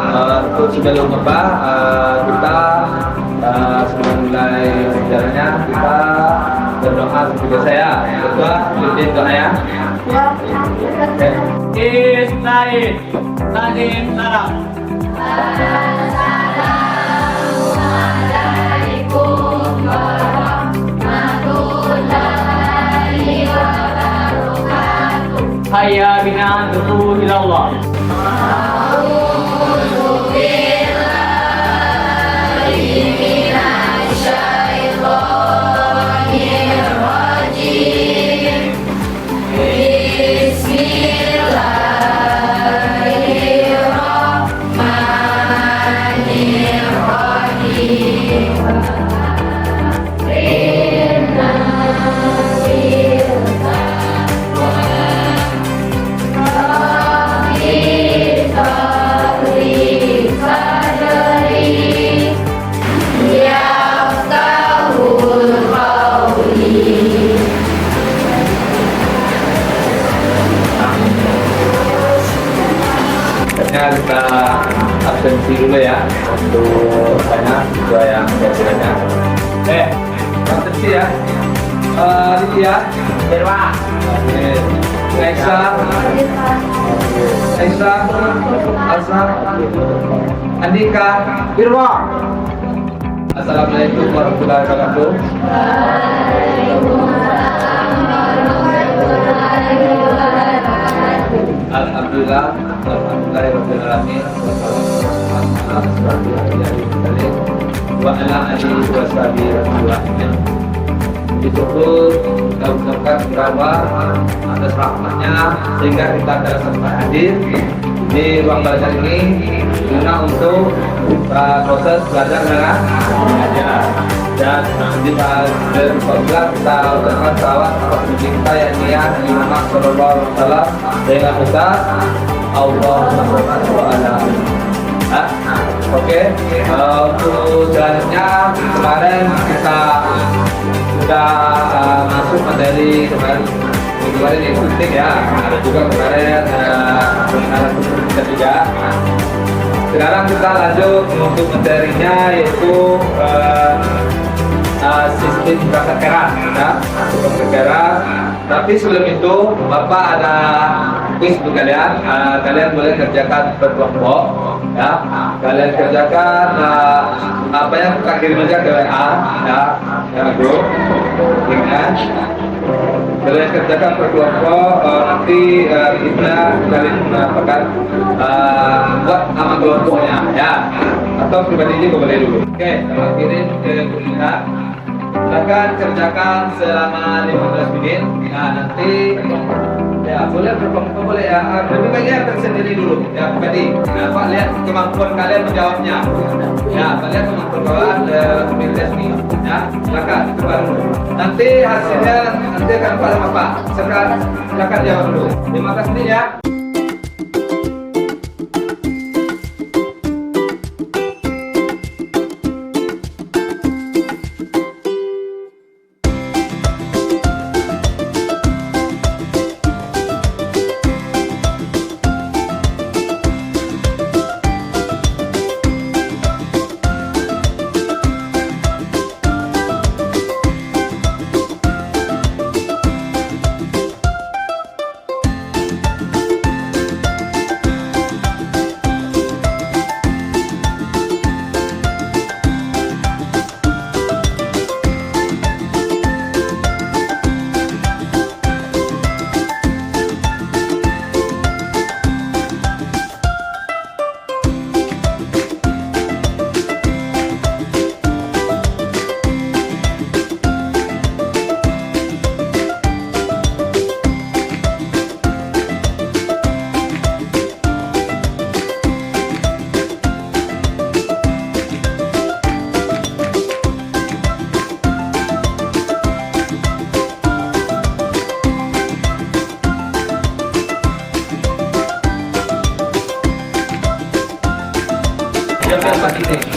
untuk sebelum kita sebelum mulai sejarahnya kita berdoa seperti saya. Ketua, pimpin doa ya. Israel, Salim, Salam. Assalamualaikum warahmatullahi wabarakatuh. Hayya bina dukhul ilallah. Kita absensi dulu ya untuk banyak dua yang biasanya. Absensi ya. Lydia, Berwa, Aisyah, Azhar, Andika, Birwa. Assalamualaikum warahmatullahi wabarakatuh. Alhamdulillah, alhamdulillahirabbil alamin. Wa ala alihi wa sahbihi. Disyukur kita ucapkan berapa atas rahmatnya sehingga kita dapat hadir di ruang belajar ini guna untuk proses belajar dengan mengajar. Dan di berpenggelar kita ucapkan salawat atas nabi kita yang mulia Nabi Muhammad sallallahu alaihi wasallam dengan besar Allahumma shalli ala Oke, untuk selanjutnya kemarin kita sudah masuk materi kemarin yang penting ya. Ada juga kemarin pengenalan kita juga. Sekarang kita lanjut untuk materinya yaitu sistem perangkat keras, ya, perangkat keras. Tapi sebelum itu, Bapak ada kuis untuk kalian. Kalian boleh kerjakan berkelompok, ya. Kalian kerjakan apa yang kita kirim aja ke WA, ya, grup. Ingat, kalian kerjakan berkelompok. Nanti kita kalian mendapatkan buat nama kelompoknya, ya. Atau pribadi ini boleh dulu. Oke, kalau kirim ke kuliah. Silakan kerjakan selama 15 menit. Nah, nanti ya boleh berkelompok boleh ya. Lebih baiknya tersendiri dulu ya pribadi. Nah, Pak lihat kemampuan kalian menjawabnya. Ya, Pak lihat kemampuan kalian tes nih. Ya, silakan coba dulu. Nanti hasilnya nanti akan pada Bapak. Silakan jawab dulu. 15 menit ya.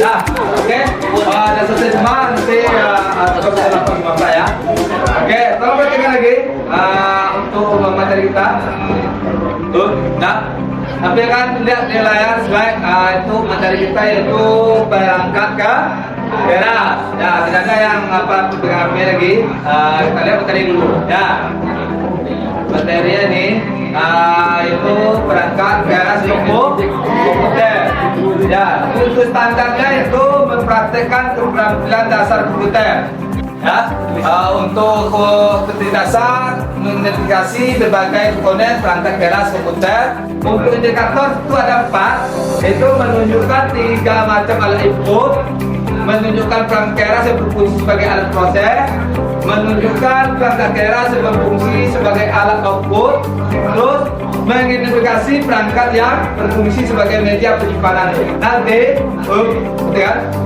Ya, oke. Ada selesai semua nanti terus saya lapor ke Bapak ya. Oke, tolong perhatikan lagi untuk materi kita. Tuh, nah. Tapi kan lihat di layar slide itu materi kita yaitu perangkat ke keras. Ya, tidak ada yang apa pegang HP lagi. Kita lihat materi dulu. Ya, materi ini itu perangkat keras komputer. Ya, untuk standarnya itu mempraktekkan keterampilan dasar komputer. Ya, untuk seperti dasar mengidentifikasi berbagai komponen perangkat keras komputer. Untuk indikator itu ada 4, itu menunjukkan 3 macam alat input, menunjukkan perangkat keras yang berfungsi sebagai alat proses, menunjukkan perangkat keras yang berfungsi sebagai alat output, terus mengidentifikasi perangkat yang berfungsi sebagai media penyimpanan. Nanti,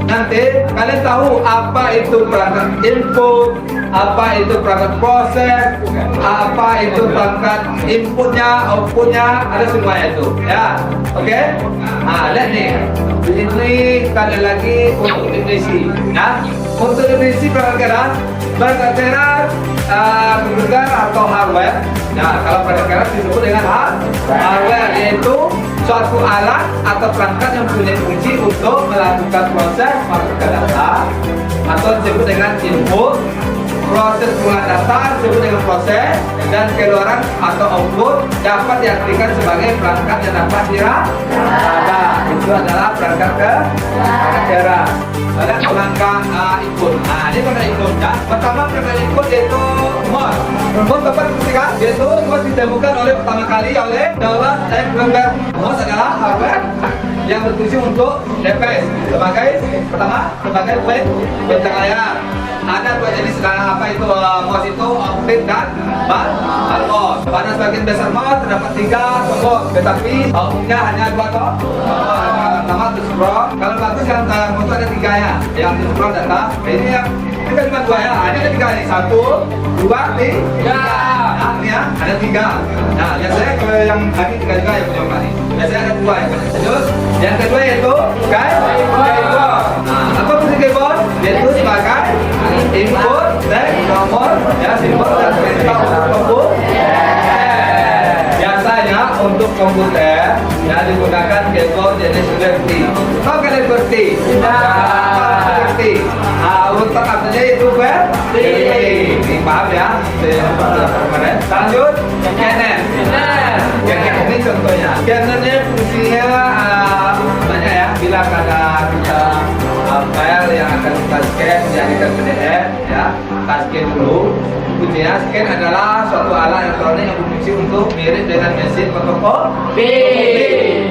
nanti kalian tahu apa itu perangkat input, apa itu perangkat proses, apa itu perangkat inputnya, outputnya, ada semuanya itu. Ya, oke? Nah, lihat nih. Ini sekali lagi untuk definisi. Nah, untuk definisi perangkat keras komputer atau hardware. Nah, kalau perangkat keras disebut dengan hardware, yaitu suatu alat atau perangkat yang punya fungsi untuk melakukan proses masuk ke data, atau disebut dengan input. Proses pengumpulan data disebut dengan proses, dan keluaran atau output dapat diartikan sebagai perangkat yang dapat diraba. Itu adalah perangkat keras. Ada perangkat input. Nah, ini perangkat input. Ya. Pertama perangkat input yaitu mouse. Mouse dapat dibuktikan yaitu mouse ditemukan oleh pertama kali oleh Charles Babbage. Mouse adalah hardware yang berfungsi untuk DPS sebagai bentang layar. Ada dua jenis apa itu mouse itu, output dan mouse. Pada sebagian besar mouse terdapat 3 tombol, tetapi outputnya hanya 2 tombol. Pertama to scroll. Kalau bagus yang mouse ada 3-nya, yang to scroll data. Ini yang kita cuma 2 ya. Ini ada 3 nih, 1, 2, 3. Nah, ini ya ada 3. Nah, biasanya kalau yang tadi 3 juga yang punya ini. Biasanya ada 2 ya. Terus yang kedua yaitu keyboard. Nah, apa fungsi keyboard? Yaitu sebagai input dan nomor ya, simbol dan perintah untuk komputer. Biasanya untuk komputer ya digunakan keyboard jenis QWERTY. Tahu kan QWERTY? QWERTY. Untuk artinya itu QWERTY. Paham ya? Lanjut, scanner. Scanner ini contohnya. Scannernya fungsinya banyak ya. Bila ada kita file yang akan kita scan menjadikan PDF ya, kita scan dulu. Kemudian scan adalah suatu alat elektronik yang berfungsi untuk mirip dengan mesin fotokopi.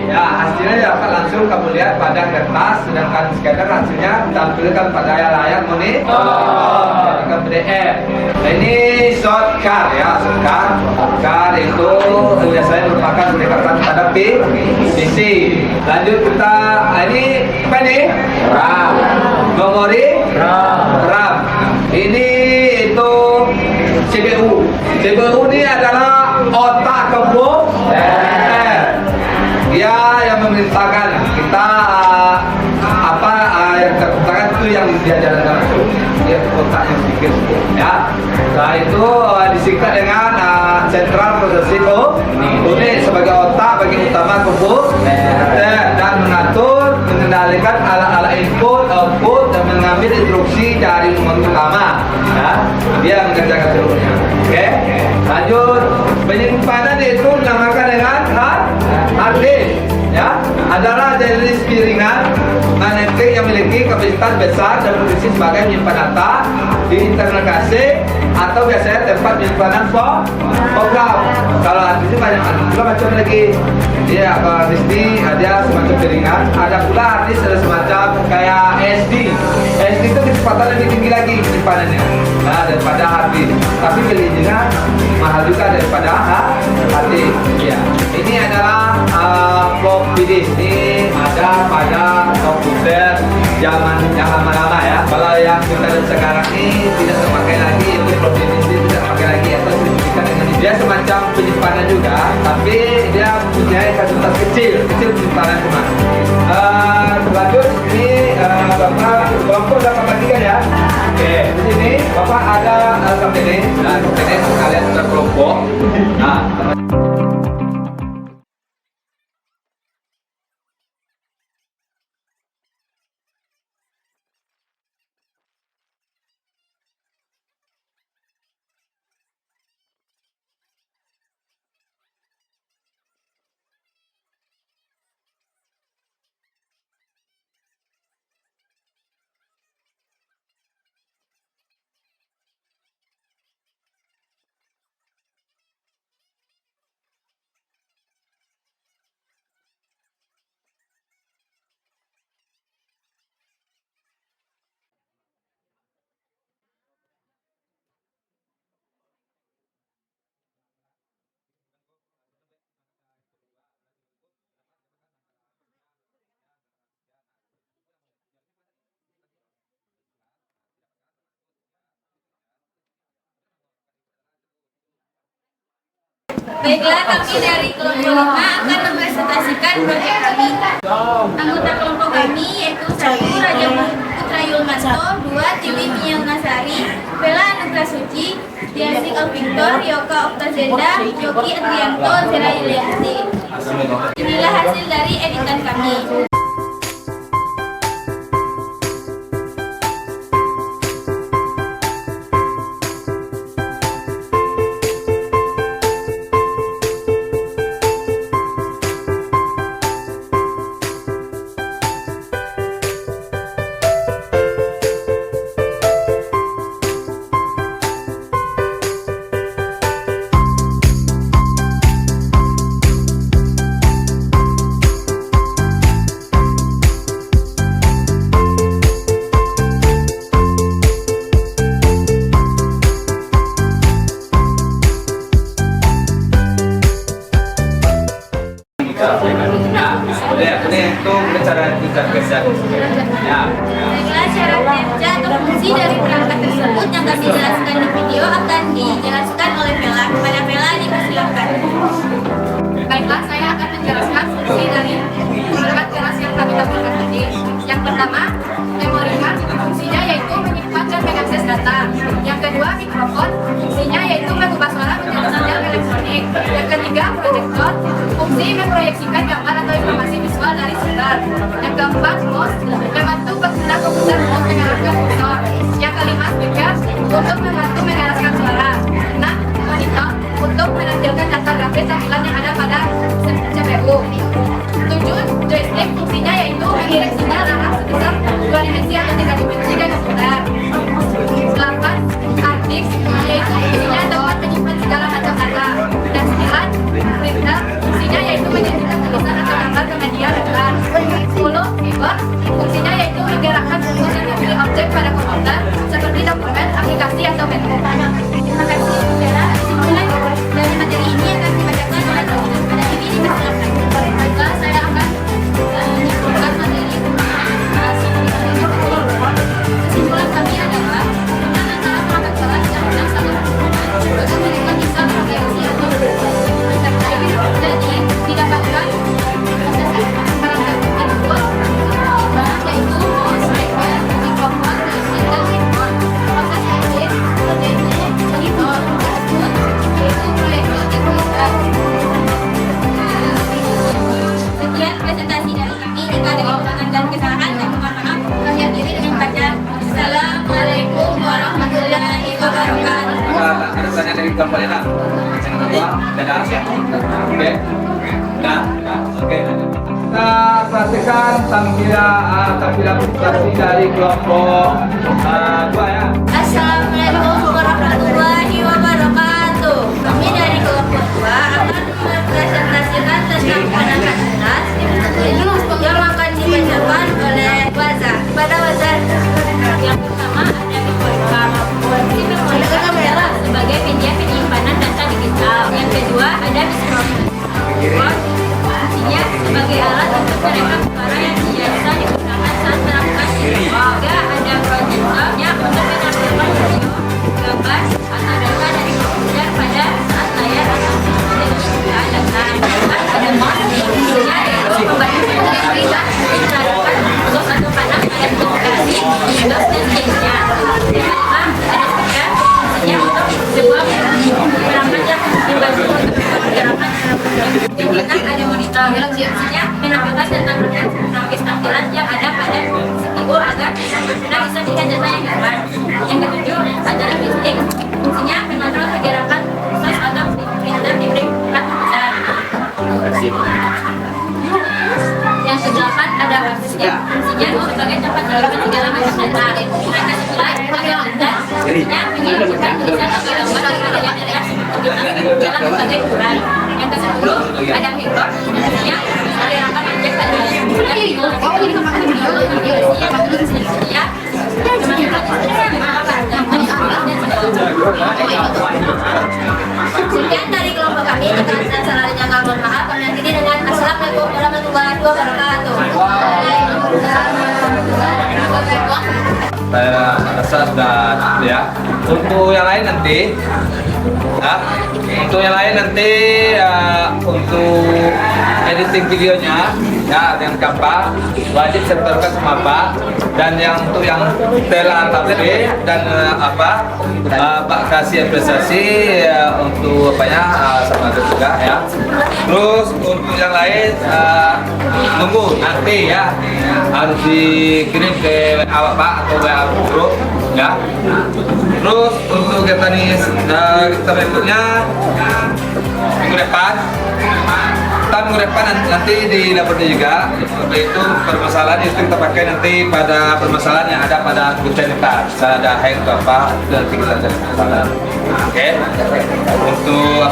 Ya, hasilnya dapat langsung kamu lihat pada kertas, sedangkan scanner hasilnya ditampilkan pada layar monitor menjadikan PDF. Nah, ini shortcut ya, shortcut itu biasanya merupakan pendekatan pada PC. Lanjut kita, ini apa nih? RAM. Memori RAM. Ini itu CPU. CPU ini adalah otak komputer. Dia yang memerintahkan kita apa yang kita katakan itu yang dia jalankan itu. Dia otak yang pikir ya. Nah, itu disingkat dengan Central Processing Unit sebagai otak bagian utama komputer dan mengatur, mengendalikan alat-alat input, output, dan mengambil instruksi dari memori utama. Ya, dia mengerjakan seluruhnya. Oke, lanjut. Penyimpanan itu dinamakan dengan hard disk. Ya, adalah jenis piringan magnetik yang memiliki kapasitas besar dan berfungsi sebagai menyimpan data di internal cache atau biasanya tempat penyimpanan program. Kalau hard disk banyak macam lagi. Dia hard disk ini ada semacam piringan, ada pula hard disk ada semacam kayak SD. SD itu kecepatan lebih tinggi lagi penyimpanannya daripada hard disk. Tapi belinya mahal juga daripada hard disk. Ya, ini adalah floppy disk. Ini ada pada komputer zaman yang lama-lama ya. Kalau yang kita lihat sekarang ini tidak terpakai lagi, itu floppy disk ini tidak terpakai lagi atau disebutkan dengan dia semacam penyimpanan juga, tapi dia mempunyai kapasitas kecil penyimpanan cuma. Lanjut ini Bapak kelompok dapat bagikan ya. Oke, di sini Bapak ada sampai ini. Nah, ini kalian sudah kelompok. Nah, Baiklah, kami dari kelompok 5 akan mempresentasikan proyek kami. Anggota kelompok kami yaitu 1. Raja Putra Yulmanto, 2. Tiwi Miyangasari, Bella Anugrah Suci, Diasik Victor, Yoka Oktazenda, Yogi Adrianto, Zera Yulianti. Inilah hasil dari editan kami. Itu cara kita kerja. Ya. Baiklah, syarat kerja atau fungsi dari perangkat tersebut yang kami jelaskan di video akan dijelaskan oleh Bella. Kepada Bella dipersilakan. Baiklah, saya akan menjelaskan fungsi dari perangkat keras yang kami tampilkan tadi. Yang pertama, memori card, fungsinya yaitu menyimpan dan mengakses data. Yang kedua, mikrofon, fungsinya yaitu mengubah suara menjadi sinyal elektronik. Yang ketiga, proyektor, fungsi memproyeksikan gambar atau informasi visual dari sumber. Yang keempat, mouse, membantu pengguna komputer mouse mengarahkan kursor. Yang kelima, speaker, untuk membantu mengarahkan suara. 6. Monitor, untuk menampilkan data grafis tampilan yang ada pada CPU. 7. Joystick, fungsinya yaitu mengirim sinyal arah sebesar 2 dimensi atau 3 dimensi ke komputer. 8. Hard disk, yaitu fungsinya dapat menyimpan segala macam data. Dan 9. Printer, fungsinya yaitu menyajikan tulisan atau gambar ke media rentan. 10. Keyboard, fungsinya yaitu menggerakkan rumus dan memilih objek pada komputer seperti dokumen, aplikasi, atau menu. Terima kasih, Bella. Kesimpulan dari materi ini akan dibacakan oleh Dr. Pada TV dipersilakan. Baiklah, saya akan menyimpulkan materi. Kesimpulan kami adalah Hubungan antara perangkat keras dan bidang satu agar mereka bisa berreaksi atau berinteraksi. Jadi, didapatkan perangkat tersebut yaitu mouse, speaker, mikrofon, joystick, dan keyboard. Proses edit, monitor, output, yaitu proyektor dan printer. sekian presentasi dari kami. Jika ada kekurangan dan kesalahan, kami mohon maaf. Kami akhiri dengan baca Assalamualaikum warahmatullahi wabarakatuh. Ada pertanyaan dari kelompok Lena? Yang kedua, dadah. Oke. Nah, oke. Kita perhatikan tampilan presentasi dari kelompok 2 ya. Assalamualaikum warahmatullahi wabarakatuh. Kami dari kelompok 2 akan mempresentasikan tentang perangkat keras yang akan dibacakan oleh Waza. Pada Waza, yang pertama ada memory card. Fungsi memory card adalah sebagai media penyimpanan data digital. Yang kedua ada mikrofon. Fungsinya sebagai alat untuk merekam suara yang biasa digunakan saat melakukan video. Juga ada proyektornya untuk menampilkan video, gambar, atau data dari komputer pada saat layar atau penggunaan data. Ada mouse, fungsinya yaitu membantu mendeteksi dan mengarahkan fokus atau panah pada notifikasi, Windows, dan lainnya. Yang kelima, ada speaker, fungsinya untuk sebuah perangkat yang membantu untuk pergerakan. Yang keenam ada monitor, fungsinya menampilkan tentang grafis tampilan yang ada pada CPU agar pengguna bisa melihat data yang gambar. Yang ketujuh adalah joystick, fungsinya mengontrol pergerakan mouse atau printer di perangkat komputer. Yang kedelapan ada harddisk, fungsinya sebagai tempat menyimpan segala macam data. Yang kesembilan ada printer, fungsinya mengirimkan tulisan atau gambar ke media dalam berbagai ukuran. Yang ke-10 ada keyboard, fungsinya menggerakkan objek pada komputer sekian dari kelompok kami. Jika ada salahnya kami mohon maaf. Kami akhiri dengan Assalamualaikum warahmatullahi wabarakatuh. Waalaikumsalam warahmatullahi wabarakatuh. Saya rasa sudah ya. Untuk yang lain nanti, ya, untuk yang lain nanti untuk editing videonya ya dengan gampang wajib setorkan sama Pak, dan yang untuk yang telah tadi dan Pak kasih apresiasi untuk sama itu juga ya. Terus untuk yang lain tunggu nanti ya harus dikirim ke WA Pak atau WA grup ya. Terus untuk kita nih kita berikutnya minggu depan nanti dilaporkan juga, yaitu permasalahan itu kita pakai nanti pada permasalahan yang ada pada komputer kita, misalnya ada hack atau apa, itu nanti kita cari permasalahan. Oke. Untuk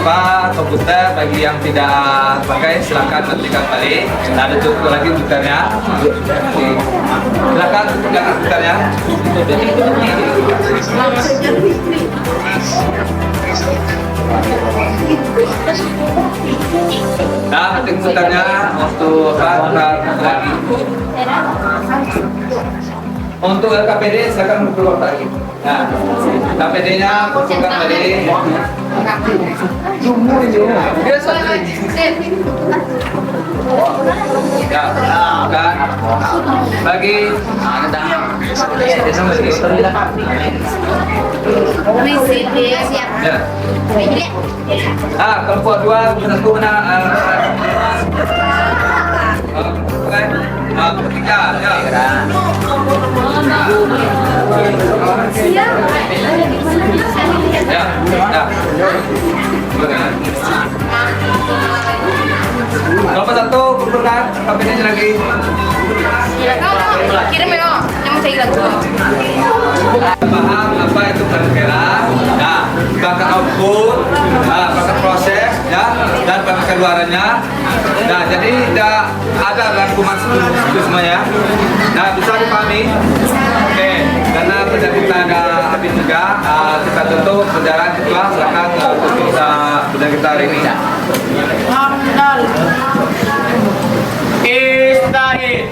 komputer bagi yang tidak pakai silakan matikan balik. Nah, ada cukup lagi komputernya. Silakan komputernya. Nah, nanti komputernya untuk lagi. Untuk LKPD silakan keluar lagi. Nah, KPD-nya bukan tadi. Ya, kan bagi ya. Kelompok 2 satu mana? Ketiga ya. Kelompok 1 kumpulkan KPD-nya lagi. Kirim ya, yang saya lagu. Paham apa itu perkara? Nah, bakat output, bakat proses, ya, dan bakat keluarannya. Nah, jadi tidak ada rangkuman itu semuanya. Nah, bisa dipahami. Oke, karena kita ada habis juga, kita tutup pelajaran kita, silakan tutup pelajaran kita hari ini. Istahid.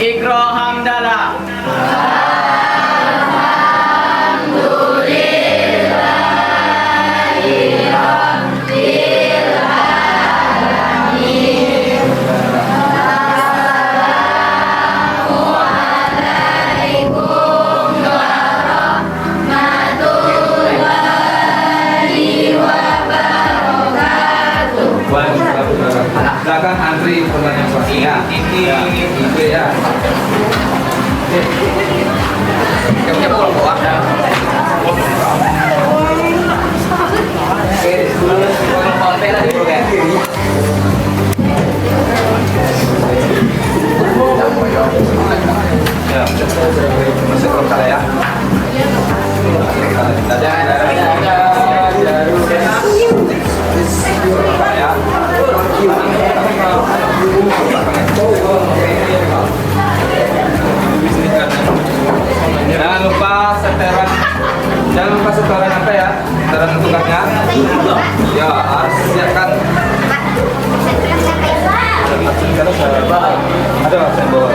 Ikra hamdalah. Silakan antri pertanyaan ya. Ini ya. Kamu pulang bawa. Oke, kalau sampai lagi bro kan. Ya, masuk ke sana ya. Jangan lupa setoran. Jangan lupa setoran apa ya? Setoran tugasnya. Ya, harus siapkan. Ada saya bawa.